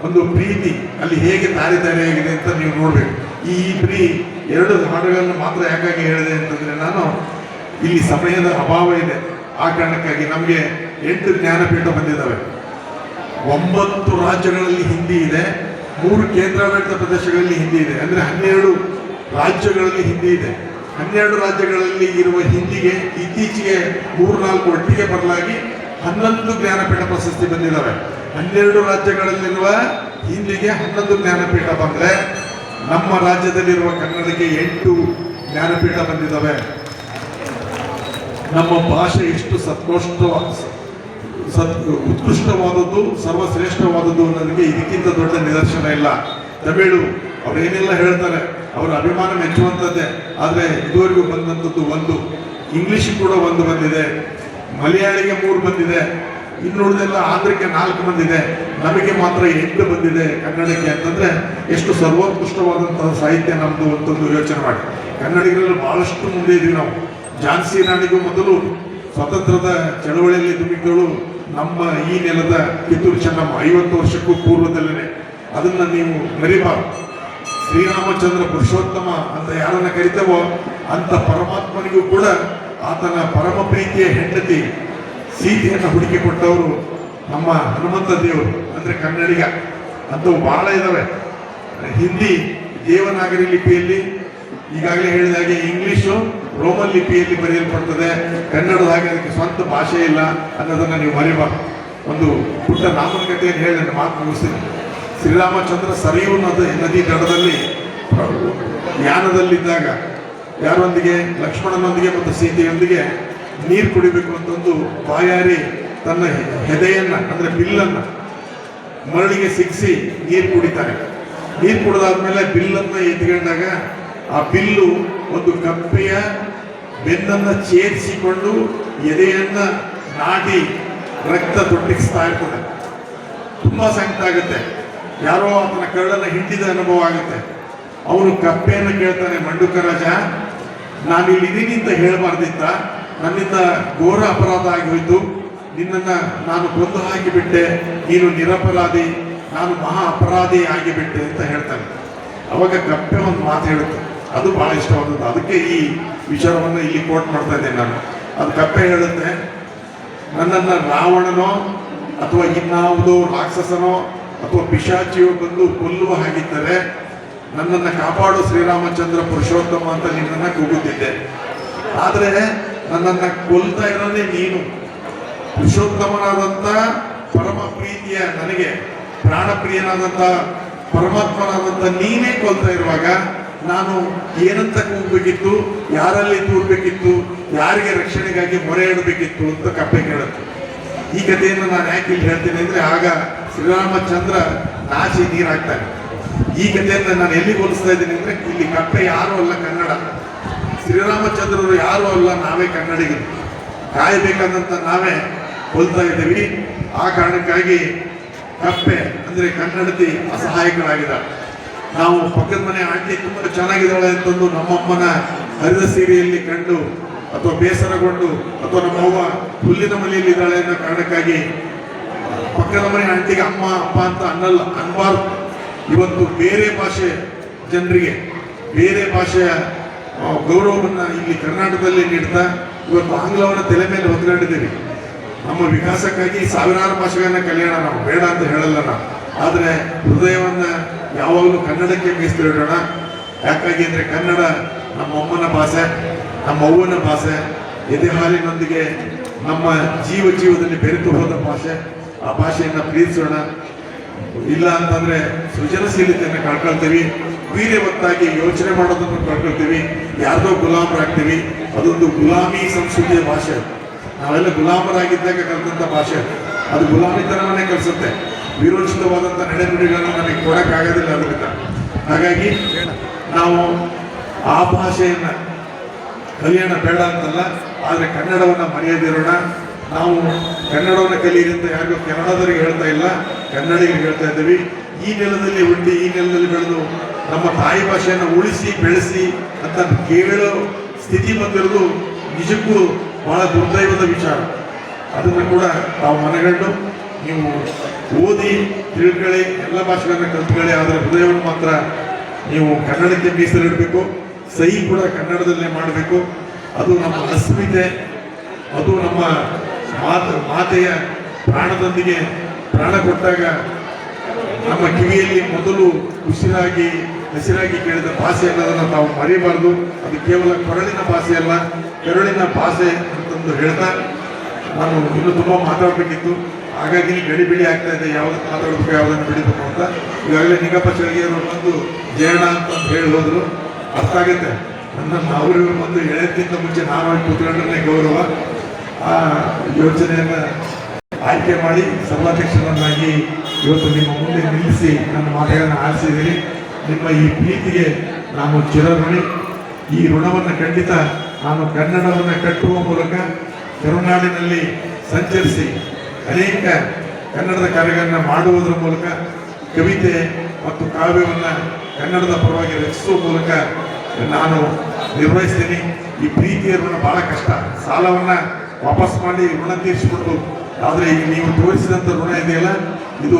ಒಂದು ಪ್ರೀತಿ ಅಲ್ಲಿ ಹೇಗೆ ತಾರೆಯಾಗಿದೆ ಅಂತ ನೀವು ನೋಡ್ಬೇಕು. ಈ ಬರೀ 2 ಹಾಡುಗಳನ್ನು ಮಾತ್ರ ಯಾಕಾಗಿ ಹೇಳಿದೆ ಅಂತಂದ್ರೆ, ನಾನು ಇಲ್ಲಿ ಸಮಯದ ಅಭಾವ ಇದೆ, ಆ ಕಾರಣಕ್ಕಾಗಿ ನಮಗೆ 8 ಜ್ಞಾನಪೀಠ ಬಂದಿದ್ದಾವೆ, 9 ರಾಜ್ಯಗಳಲ್ಲಿ ಹಿಂದಿ ಇದೆ, 3 ಕೇಂದ್ರಾಡಳಿತ ಪ್ರದೇಶಗಳಲ್ಲಿ ಹಿಂದಿ ಇದೆ, ಅಂದ್ರೆ 12 ರಾಜ್ಯಗಳಲ್ಲಿ ಹಿಂದಿ ಇದೆ. 12 ರಾಜ್ಯಗಳಲ್ಲಿ ಇರುವ ಹಿಂದಿಗೆ ಇತ್ತೀಚೆಗೆ 3-4 ಒಟ್ಟಿಗೆ ಬರಲಾಗಿ 11 ಜ್ಞಾನಪೀಠ ಪ್ರಶಸ್ತಿ ಬಂದಿದ್ದಾವೆ. 12 ರಾಜ್ಯಗಳಲ್ಲಿರುವ ಹಿಂದಿಗೆ 11 ಜ್ಞಾನಪೀಠ ಬಂದ್ರೆ, ನಮ್ಮ ರಾಜ್ಯದಲ್ಲಿರುವ ಕನ್ನಡಕ್ಕೆ 8 ಜ್ಞಾನಪೀಠ ಬಂದಿದ್ದಾವೆ. ನಮ್ಮ ಭಾಷೆ ಎಷ್ಟು ಉತ್ಕೃಷ್ಟವಾದದ್ದು, ಸರ್ವಶ್ರೇಷ್ಠವಾದದ್ದು ಅನ್ನೋದಕ್ಕೆ ಇದಕ್ಕಿಂತ ದೊಡ್ಡ ನಿದರ್ಶನ ಇಲ್ಲ. ತಮಿಳು ಅವರೇನೆಲ್ಲ ಹೇಳ್ತಾರೆ, ಅವರ ಅಭಿಮಾನ ಮೆಚ್ಚುವಂಥದ್ದೇ, ಆದರೆ ಇದುವರೆಗೂ ಬಂದಂಥದ್ದು 1, ಇಂಗ್ಲಿಷ್ ಕೂಡ 1 ಬಂದಿದೆ, ಮಲಯಾಳಿಗೆ 3 ಬಂದಿದೆ, ಇನ್ನುಳಿದೆಲ್ಲ ಆಂಧ್ರಕ್ಕೆ 4 ಬಂದಿದೆ, ನಮಗೆ ಮಾತ್ರ 8 ಬಂದಿದೆ ಕನ್ನಡಕ್ಕೆ ಅಂತಂದ್ರೆ ಎಷ್ಟು ಸರ್ವೋತ್ಕೃಷ್ಟವಾದಂತಹ ಸಾಹಿತ್ಯ ನಮ್ದು ಅಂತಂದು ಯೋಚನೆ ಮಾಡಿ. ಕನ್ನಡಿಗರಲ್ಲಿ ಬಹಳಷ್ಟು ಮುಂದೆ ಇದೀವಿ ನಾವು. ಝಾನ್ಸಿ ರಾಣಿಗೂ ಮೊದಲು ಸ್ವತಂತ್ರದ ಚಳವಳಿಯಲ್ಲಿ ದುಮಿಗಳು ನಮ್ಮ ಈ ನೆಲದ ಕಿತ್ತೂರು ಚೆನ್ನಮ್ಮ 50 ವರ್ಷಕ್ಕೂ ಪೂರ್ವದಲ್ಲೇ. ಅದನ್ನ ನೀವು ಮರಿಬಾರ್ದು. ಶ್ರೀರಾಮಚಂದ್ರ ಪುರುಷೋತ್ತಮ ಅಂತ ಯಾರನ್ನ ಕರಿತೇವೋ ಅಂತ ಪರಮಾತ್ಮನಿಗೂ ಕೂಡ ಆತನ ಪರಮ ಪ್ರೀತಿಯ ಹೆಂಡತಿ ಸೀತೆಯನ್ನು ಹುಡುಕಿ ಕೊಟ್ಟವರು ನಮ್ಮ ಹನುಮಂತ ದೇವರು, ಅಂದ್ರೆ ಕನ್ನಡಿಗ. ಅಂತವು ಬಹಳ ಇದಾವೆ. ಹಿಂದಿ ದೇವನಾಗರಿ ಲಿಪಿಯಲ್ಲಿ, ಈಗಾಗಲೇ ಹೇಳಿದ ಹಾಗೆ ಇಂಗ್ಲಿಷು ರೋಮನ್ ಲಿಪಿಯಲ್ಲಿ ಬರೆಯಲ್ಪಡ್ತದೆ. ಕನ್ನಡದ ಹಾಗೆ ಅದಕ್ಕೆ ಸ್ವಂತ ಭಾಷೆ ಇಲ್ಲ ಅನ್ನೋದನ್ನ ನೀವು ಮರಿಬಾರ್ದು. ಒಂದು ಪುಟ್ಟ ನಾಮಕತೆಯನ್ನು ಹೇಳಿ ನನ್ನ ಮಾತು ಮುಗಿಸ್ತೀನಿ. ಶ್ರೀರಾಮಚಂದ್ರ ಸರಿಯು ನದಿ ದಡದಲ್ಲಿ ಯಾನದಲ್ಲಿದ್ದಾಗ ಯಾರೊಂದಿಗೆ, ಲಕ್ಷ್ಮಣನೊಂದಿಗೆ ಮತ್ತು ಸೀತೆಯೊಂದಿಗೆ ನೀರು ಕುಡಿಬೇಕು ಅಂತಂದು ಬಾಯಾರಿ ತನ್ನ ಹೆದೆಯನ್ನ ಅಂದ್ರೆ ಬಿಲ್ಲನ್ನ ಮರಳಿಗೆ ಸಿಕ್ಕಿಸಿ ನೀರು ಕುಡಿತಾನೆ. ನೀರು ಕುಡಿದಾದ್ಮೇಲೆ ಬಿಲ್ಲನ್ನ ಎತ್ಕೊಂಡಾಗ ಆ ಬಿಲ್ಲು ಒಂದು ಕಪ್ಪೆಯ ಬೆನ್ನನ್ನ ಛೇದಿಸಿಕೊಂಡು ಎದೆಯನ್ನ ನಾಟಿ ರಕ್ತ ತೊಟ್ಟಿಸ್ತಾ ಇರ್ತದೆ. ತುಂಬಾ ಸಂಕಟ ಆಗುತ್ತೆ. ಯಾರೋ ಆತನ ಕಳ್ಳನ ಹಿಂಡಿದ ಅನುಭವ ಆಗುತ್ತೆ. ಅವನು ಕಪ್ಪೆಯನ್ನು ಕೇಳ್ತಾನೆ, ಮಂಡುಕ ರಾಜ, ನಾನು ಇಲ್ಲಿದ್ದೀನಿ ಅಂತ ಹೇಳಬಾರ್ದಿತ್ತ, ನನ್ನಿಂದ ಘೋರ ಅಪರಾಧ ಆಗೋಯ್ತು, ನಿನ್ನನ್ನು ನಾನು ಕೊಂದು ಹಾಕಿಬಿಟ್ಟೆ, ನೀನು ನಿರಪರಾಧಿ, ನಾನು ಮಹಾ ಅಪರಾಧಿ ಆಗಿಬಿಟ್ಟೆ ಅಂತ ಹೇಳ್ತಾನೆ. ಅವಾಗ ಕಪ್ಪೆ ಒಂದು ಮಾತು ಹೇಳುತ್ತೆ, ಅದು ಬಹಳ ಇಷ್ಟವಾದದ್ದು. ಅದಕ್ಕೆ ಈ ವಿಚಾರವನ್ನು ಇಲ್ಲಿ ಕೋಟ್ ಮಾಡ್ತಾ ಇದ್ದೇನೆ ನಾನು. ಅದು ಕಪ್ಪೆ ಹೇಳುತ್ತೆ, ನನ್ನನ್ನು ರಾವಣನೋ ಅಥವಾ ಇನ್ನಾವುದೋ ರಾಕ್ಷಸನೋ ಅಥವಾ ಪಿಶಾಚಿಯೋ ಬಂದು ಕೊಲ್ಲುವ ಹಾಗಿದ್ದರೆ ನನ್ನನ್ನು ಕಾಪಾಡು ಶ್ರೀರಾಮಚಂದ್ರ ಪುರುಷೋತ್ತಮ ಅಂತ ನಿನ್ನನ್ನು ಕೂಗುತ್ತಿದ್ದೆ. ಆದರೆ ನನ್ನನ್ನು ಕೊಲ್ತಾ ಇರೋದೇ ನೀನು. ಪುರುಷೋತ್ತಮನಾದಂಥ ಪರಮ ಪ್ರೀತಿಯ ನನಗೆ ಪ್ರಾಣಪ್ರಿಯನಾದಂಥ ಪರಮಾತ್ಮನಾದಂಥ ನೀನೇ ಕೊಲ್ತಾ ಇರುವಾಗ ನಾನು ಏನಂತ ಕೂಗಬೇಕಿತ್ತು, ಯಾರಲ್ಲಿ ತೂರ್ಬೇಕಿತ್ತು, ಯಾರಿಗೆ ರಕ್ಷಣೆಗಾಗಿ ಮೊರೆ ಇಡಬೇಕಿತ್ತು ಅಂತ ಕಪ್ಪೆ ಕೇಳುತ್ತೆ. ಈ ಕಥೆಯನ್ನು ನಾನು ಯಾಕೆ ಇಲ್ಲಿ ಹೇಳ್ತೀನಿ ಅಂದರೆ, ಆಗ ಶ್ರೀರಾಮಚಂದ್ರ ನಾಚಿ ನೀರಾಗ್ತಾನೆ. ಈ ಕಥೆಯನ್ನು ನಾನು ಎಲ್ಲಿಗೆ ಹೋಲಿಸ್ತಾ ಇದ್ದೀನಿ ಅಂದರೆ, ಇಲ್ಲಿ ಕಪ್ಪೆ ಯಾರೂ ಅಲ್ಲ, ಕನ್ನಡ. ಶ್ರೀರಾಮಚಂದ್ರರು ಯಾರೂ ಅಲ್ಲ, ನಾವೇ ಕನ್ನಡಿಗರು. ಕಾಯಬೇಕಾದಂಥ ನಾವೇ ಕೊಲ್ತಾ ಇದ್ದೀವಿ. ಆ ಕಾರಣಕ್ಕಾಗಿ ಕಪ್ಪೆ ಅಂದರೆ ಕನ್ನಡತಿ ಅಸಹಾಯಕರಾಗಿದ್ದಾರೆ. ನಾವು ಪಕ್ಕದ ಮನೆ ಆಂಟಿ ತುಂಬ ಚೆನ್ನಾಗಿದ್ದಾಳೆ ಅಂತಂದು ನಮ್ಮಮ್ಮನ ಹರಿದ ಸೀರೆಯಲ್ಲಿ ಕಂಡು ಅಥವಾ ಬೇಸರಗೊಂಡು ಅಥವಾ ನಮ್ಮವ್ವ ಹುಲ್ಲಿನ ಮನೆಯಲ್ಲಿ ಇದ್ದಾಳೆ ಅನ್ನೋ ಕಾರಣಕ್ಕಾಗಿ ಪಕ್ಕದ ಮನೆ ಆಂಟಿಗೆ ಅಮ್ಮ ಅಪ್ಪ ಅಂತ ಅನ್ಬಾರ್ದು. ಇವತ್ತು ಬೇರೆ ಭಾಷೆ ಜನರಿಗೆ ಬೇರೆ ಭಾಷೆಯ ಗೌರವವನ್ನು ಇಲ್ಲಿ ಕರ್ನಾಟಕದಲ್ಲಿ ನೀಡ್ತಾ ಇವತ್ತು ಆಂಗ್ಲವನ್ನ ತಲೆ ಮೇಲೆ ಹೊತ್ಕೊಂಡಿದ್ದೀವಿ. ನಮ್ಮ ವಿಕಾಸಕ್ಕಾಗಿ ಸಾವಿರಾರು ಭಾಷೆಗಳನ್ನ ಕಲಿಯೋಣ, ನಾವು ಬೇಡ ಅಂತ ಹೇಳಲ್ಲ ನಾವು. ಆದರೆ ಹೃದಯವನ್ನ ಯಾವಾಗಲೂ ಕನ್ನಡಕ್ಕೆ ಮೀಸಲಿಡೋಣ. ಯಾಕಾಗಿ ಅಂದರೆ ಕನ್ನಡ ನಮ್ಮ ಅಮ್ಮನ ಭಾಷೆ, ನಮ್ಮ ಅವ್ವನ ಭಾಷೆ, ಎದೆ ಹಾಲಿನೊಂದಿಗೆ ನಮ್ಮ ಜೀವದಲ್ಲಿ ಬೆರೆತು ಹೋದ ಭಾಷೆ. ಆ ಭಾಷೆಯನ್ನು ಪ್ರೀತಿಸೋಣ. ಇಲ್ಲ ಅಂತಂದ್ರೆ ಸೃಜನಶೀಲತೆಯನ್ನು ಕಳ್ಕೊಳ್ತೀವಿ, ವೀರ್ಯವತ್ತಾಗಿ ಯೋಚನೆ ಮಾಡೋದನ್ನು ಕಳ್ಕೊಳ್ತೀವಿ, ಯಾರ್ದೋ ಗುಲಾಮರಾಗ್ತೀವಿ. ಅದೊಂದು ಗುಲಾಮಿ ಸಂಸ್ಕೃತಿಯ ಭಾಷೆ. ನಾವೆಲ್ಲ ಗುಲಾಮರಾಗಿದ್ದಾಗ ಕಲಿತಂಥ ಭಾಷೆ ಅದು ಗುಲಾಮಿತನವನ್ನೇ ಕಲಿಸುತ್ತೆ. ವಿರೋಚಿತವಾದಂಥ ನಡೆನುಡಿಗಳನ್ನು ನಮಗೆ ಕೊಡೋಕ್ಕಾಗೋದಿಲ್ಲ ಅದರಿಂದ. ಹಾಗಾಗಿ ನಾವು ಆ ಭಾಷೆಯನ್ನು ಕಲಿಯೋಣ, ಬೇಡ ಅಂತಲ್ಲ, ಆದರೆ ಕನ್ನಡವನ್ನು ಮರೆಯದಿರೋಣ. ನಾವು ಕನ್ನಡವನ್ನು ಕಲಿಯಿರಿ ಅಂತ ಯಾರಿಗೂ ಕೆನಡಾದವರಿಗೆ ಹೇಳ್ತಾ ಇಲ್ಲ, ಕನ್ನಡಿಗರಿಗೆ ಹೇಳ್ತಾ ಇದ್ದೀವಿ. ಈ ನೆಲದಲ್ಲಿ ಹುಟ್ಟಿ ಈ ನೆಲದಲ್ಲಿ ಬೆಳೆದು ನಮ್ಮ ತಾಯಿ ಭಾಷೆಯನ್ನು ಉಳಿಸಿ ಬೆಳೆಸಿ ಅಂತ ಕೇಳೋ ಸ್ಥಿತಿ ಬಂದಿರೋದು ನಿಜಕ್ಕೂ ಬಹಳ ದುರ್ದೈವದ ವಿಚಾರ. ಅದನ್ನು ಕೂಡ ತಾವು ಮನಗಂಡು ನೀವು ಓದಿ ತಿಳ್ಕೊಳ್ಳಿ, ಎಲ್ಲ ಭಾಷೆಗಳನ್ನ ಕಲ್ತ್ಕೊಳ್ಳಿ. ಆದರೆ ಹೃದಯವನ್ನು ಮಾತ್ರ ನೀವು ಕನ್ನಡಕ್ಕೆ ಮೀಸಲಿಡಬೇಕು. ಸಹಿ ಕೂಡ ಕನ್ನಡದಲ್ಲೇ ಮಾಡಬೇಕು. ಅದು ನಮ್ಮ ಅಸ್ಮಿತೆ, ಅದು ನಮ್ಮ ಮಾತೆಯ ಪ್ರಾಣದೊಂದಿಗೆ ಪ್ರಾಣ ಕೊಟ್ಟಾಗ ನಮ್ಮ ಕಿವಿಯಲ್ಲಿ ಮೊದಲು ಹಸಿರಾಗಿ ಕೇಳಿದ ಭಾಷೆ ಅನ್ನೋದನ್ನು ನಾವು ಮರೆಯಬಾರದು. ಅದು ಕೇವಲ ಕೊರಳಿನ ಭಾಷೆ ಅಲ್ಲ, ಕರುಳಿನ ಭಾಷೆ ಅಂತಂದು ಹೇಳ್ತಾ ನಾನು ಇನ್ನೂ ತುಂಬ ಮಾತಾಡಬೇಕಿತ್ತು. ಹಾಗಾಗಿ ಗಡಿಬಿಡಿ ಆಗ್ತಾ ಇದೆ, ಯಾವುದಕ್ಕೆ ಮಾತಾಡಬೇಕು ಯಾವುದನ್ನು ಬಿಡಬೇಕು ಅಂತ. ಈಗಾಗಲೇ ನಿಂಗಪ್ಪ ಚಳಗಿಯವರು ಬಂದು ಜಯಣ ಅಂತ ಹೇಳಿ ಹೋದ್ರು. ಅರ್ಥ ಆಗುತ್ತೆ. ನನ್ನನ್ನು ಅವರು ಬಂದು ಹೇಳೋದಕ್ಕಿಂತ ಮುಂಚೆ ನಾನು ಕೂತ್ಕೊಂಡ್ರೆ ಗೌರವ. ಆ ಯೋಜನೆಯನ್ನು ಆಯ್ಕೆ ಮಾಡಿ ಸಭಾಧ್ಯಕ್ಷರನ್ನಾಗಿ ಇವತ್ತು ನಿಮ್ಮ ಮುಂದೆ ನಿಲ್ಲಿಸಿ ನನ್ನ ಮಾತುಗಳನ್ನು ಆರಿಸಿದ್ದೀರಿ. ನಿಮ್ಮ ಈ ಪ್ರೀತಿಗೆ ನಾನು ಚಿರಋಣಿ. ಈ ಋಣವನ್ನು ಖಂಡಿತ ನಾನು ಕನ್ನಡವನ್ನು ಕಟ್ಟುವ ಮೂಲಕ ಕರುನಾಡಿನಲ್ಲಿ ಸಂಚರಿಸಿ ಅನೇಕ ಕನ್ನಡದ ಕಾರ್ಯಗಳನ್ನು ಮಾಡುವುದರ ಮೂಲಕ ಕವಿತೆ ಮತ್ತು ಕಾವ್ಯವನ್ನು ಕನ್ನಡದ ಪರವಾಗಿ ರಚಿಸುವ ಮೂಲಕ ನಾನು ನಿರ್ವಹಿಸ್ತೀನಿ. ಈ ಪ್ರೀತಿಯ ಋಣ ಭಾಳ ಕಷ್ಟ. ಸಾಲವನ್ನು ವಾಪಸ್ ಮಾಡಿ ಋಣ ತೀರಿಸಿಕೊಂಡು, ಆದರೆ ಈಗ ನೀವು ತೋರಿಸಿದಂಥ ಋಣ ಇದೆಯಲ್ಲ, ಇದು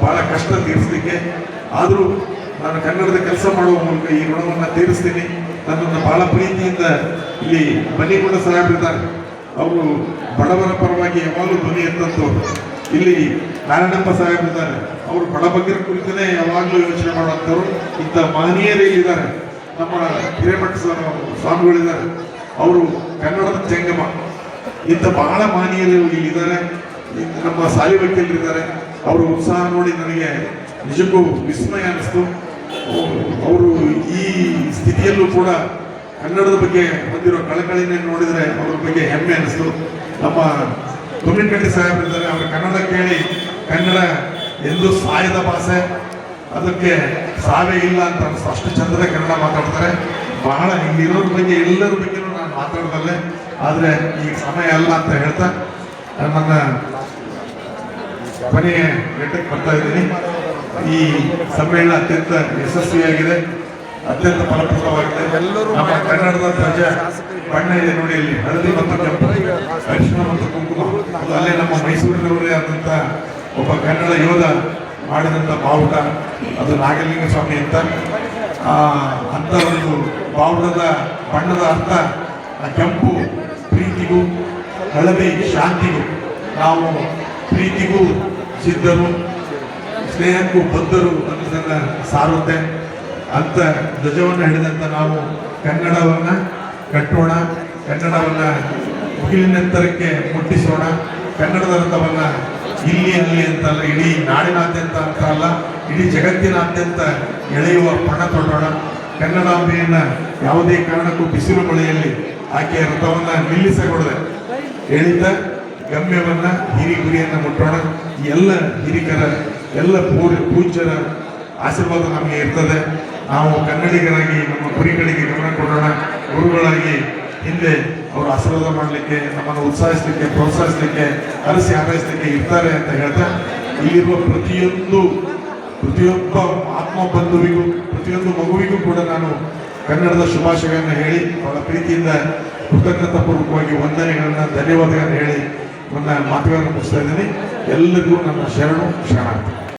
ಭಾಳ ಕಷ್ಟ ತೀರಿಸಲಿಕ್ಕೆ. ಆದರೂ ನಾನು ಕನ್ನಡದ ಕೆಲಸ ಮಾಡುವ ಮೂಲಕ ಈ ಋಣವನ್ನು ತೀರಿಸ್ತೀನಿ. ನನ್ನನ್ನು ಭಾಳ ಪ್ರೀತಿಯಿಂದ ಇಲ್ಲಿ ಬನ್ನಿಕೊಂಡ ಸಾಹೇಬರಿದ್ದಾರೆ. ಅವರು ಬಡವರ ಪರವಾಗಿ ಯಾವಾಗಲೂ ಧ್ವನಿ ಎತ್ತಂಥವ್ರು. ಇಲ್ಲಿ ನಾರಾಯಣಪ್ಪ ಸಾಹೇಬರಿದ್ದಾರೆ, ಅವರು ಬಡಬಗ್ಗರ ಕುರಿತೇ ಯಾವಾಗಲೂ ಯೋಚನೆ ಮಾಡುವಂಥವ್ರು. ಇಂಥ ಮಹನೀಯರೇ ಇದ್ದಾರೆ. ನಮ್ಮ ಹಿರೇಮಠ ಸ್ವಾಮಿಗಳಿದ್ದಾರೆ, ಅವರು ಕನ್ನಡದ ಜಂಗಮ. ಇಂಥ ಬಹಳ ಮಹನೀಯರು ಇಲ್ಲಿದ್ದಾರೆ. ನಮ್ಮ ಸಾಲಿ ವಕೀಲರಿದ್ದಾರೆ. ಅವರ ಉತ್ಸಾಹ ನೋಡಿ ನನಗೆ ನಿಜಕ್ಕೂ ವಿಸ್ಮಯ ಅನ್ನಿಸ್ತು. ಅವರು ಈ ಸ್ಥಿತಿಯಲ್ಲೂ ಕೂಡ ಕನ್ನಡದ ಬಗ್ಗೆ ಬಂದಿರೋ ಕಳಕಳಿನ ನೋಡಿದರೆ ಅವ್ರ ಬಗ್ಗೆ ಹೆಮ್ಮೆ ಅನ್ನಿಸ್ತು. ನಮ್ಮ ತುಮ್ಮಿನಕಟ್ಟಿ ಸಾಹೇಬರಿದ್ದಾರೆ, ಅವರ ಕನ್ನಡ ಕೇಳಿ ಕನ್ನಡ ಎಂದು ಸಾಯದ ಭಾಷೆ, ಅದಕ್ಕೆ ಸಾವೇ ಇಲ್ಲ ಅಂತ ಅಷ್ಟು ಚಂದದ ಕನ್ನಡ ಮಾತಾಡ್ತಾರೆ. ಬಹಳ ಇಲ್ಲಿರೋರ ಬಗ್ಗೆ ಎಲ್ಲರ ಬಗ್ಗೆನೂ ನಾನು ಮಾತಾಡೋದಲ್ಲೇ, ಆದರೆ ಈಗ ಸಮಯ ಅಲ್ಲ ಅಂತ ಹೇಳ್ತಾ ನನ್ನ ಕೊನೆಯ ಘಟ್ಟಕ್ಕೆ ಬರ್ತಾ ಇದ್ದೀನಿ. ಈ ಸಮ್ಮೇಳನ ಅತ್ಯಂತ ಯಶಸ್ವಿಯಾಗಿದೆ, ಅತ್ಯಂತ ಫಲಪ್ರದವಾಗಿದೆ. ನಮ್ಮ ಕನ್ನಡದ ಧ್ವಜ ಬಣ್ಣ ಇದೆ ನೋಡಿ, ಇಲ್ಲಿ ಹಳದಿ ಮತ್ತು ಕೆಂಪು, ಅರಿಶಿಣ ಮತ್ತು ಕುಂಕುಮ. ಅದು ಅಲ್ಲೇ ನಮ್ಮ ಮೈಸೂರಿನವರೇ ಆದಂಥ ಒಬ್ಬ ಕನ್ನಡ ಯೋಧ ಮಾಡಿದಂಥ ಬಾವುಟ, ಅದು ನಾಗಲಿಂಗ ಸ್ವಾಮಿ ಅಂತ ಒಂದು ಬಾವುಟದ ಬಣ್ಣದ ಅರ್ಥ ಕೆಂಪು ಪ್ರೀತಿಗೂ, ಹಳದಿ ಶಾಂತಿಗೂ. ನಾವು ಪ್ರೀತಿಗೂ ಸಿದ್ಧರು, ಸ್ನೇಹಕ್ಕೂ ಬದ್ಧರು ಅನ್ನೋದನ್ನು ಸಾರುತ್ತೆ. ಅಂತ ಧ್ವಜವನ್ನು ಹಿಡಿದಂಥ ನಾವು ಕನ್ನಡವನ್ನು ಕಟ್ಟೋಣ, ಕನ್ನಡವನ್ನು ಮುಗಿಲಿನೆತ್ತರಕ್ಕೆ ಮುಟ್ಟಿಸೋಣ. ಕನ್ನಡದ ಅರ್ಥವನ್ನು ಇಲ್ಲಿ ಅಲ್ಲಿ ಅಂತಲ್ಲ, ಇಡೀ ನಾಡಿನಾದ್ಯಂತ ಅಂತ ಅಲ್ಲ, ಇಡೀ ಜಗತ್ತಿನಾದ್ಯಂತ ಎಳೆಯುವ ಪಣ ತೊಡೋಣ. ಕನ್ನಡಾಂಬೆಯನ್ನು ಯಾವುದೇ ಕಾರಣಕ್ಕೂ ಬಿಸಿಲು ಮಳೆಯಲ್ಲಿ ಆಕೆಯ ರಥವನ್ನು ನಿಲ್ಲಿಸಗೊಡದೆ ಎಳಿತ ಗಮ್ಯವನ್ನು ಹಿರಿಗುರಿಯನ್ನು ಮುಟ್ಟೋಣ. ಎಲ್ಲ ಹಿರಿಕರ, ಎಲ್ಲ ಪೂಜ್ಯರ ಆಶೀರ್ವಾದ ನಮಗೆ ಇರ್ತದೆ. ನಾವು ಕನ್ನಡಿಗರಾಗಿ ನಮ್ಮ ಗುರಿಗಳಿಗೆ ಗಮನ ಕೊಡೋಣ. ಗುರುಗಳಾಗಿ ಹಿಂದೆ ಅವರು ಆಶೀರ್ವಾದ ಮಾಡಲಿಕ್ಕೆ, ನಮ್ಮನ್ನು ಉತ್ಸಾಹಿಸಲಿಕ್ಕೆ, ಪ್ರೋತ್ಸಾಹಿಸಲಿಕ್ಕೆ, ಅರಸಿ ಹಾರೈಸಲಿಕ್ಕೆ ಇರ್ತಾರೆ ಅಂತ ಹೇಳ್ತಾ, ಇಲ್ಲಿರುವ ಪ್ರತಿಯೊಬ್ಬ ಆತ್ಮ ಬಂಧುವಿಗೂ, ಪ್ರತಿಯೊಂದು ಮಗುವಿಗೂ ಕೂಡ ನಾನು ಕನ್ನಡದ ಶುಭಾಶಯಗಳನ್ನು ಹೇಳಿ, ಬಹಳ ಪ್ರೀತಿಯಿಂದ ಕೃತಜ್ಞತಾಪೂರ್ವಕವಾಗಿ ವಂದನೆಗಳನ್ನು, ಧನ್ಯವಾದಗಳನ್ನು ಹೇಳಿ ನನ್ನ ಮಾತುಗಳನ್ನು ಮುಗಿಸ್ತಾ ಇದ್ದೀನಿ. ಎಲ್ಲರಿಗೂ ನನ್ನ ಶರಣಾರ್ಥಿ.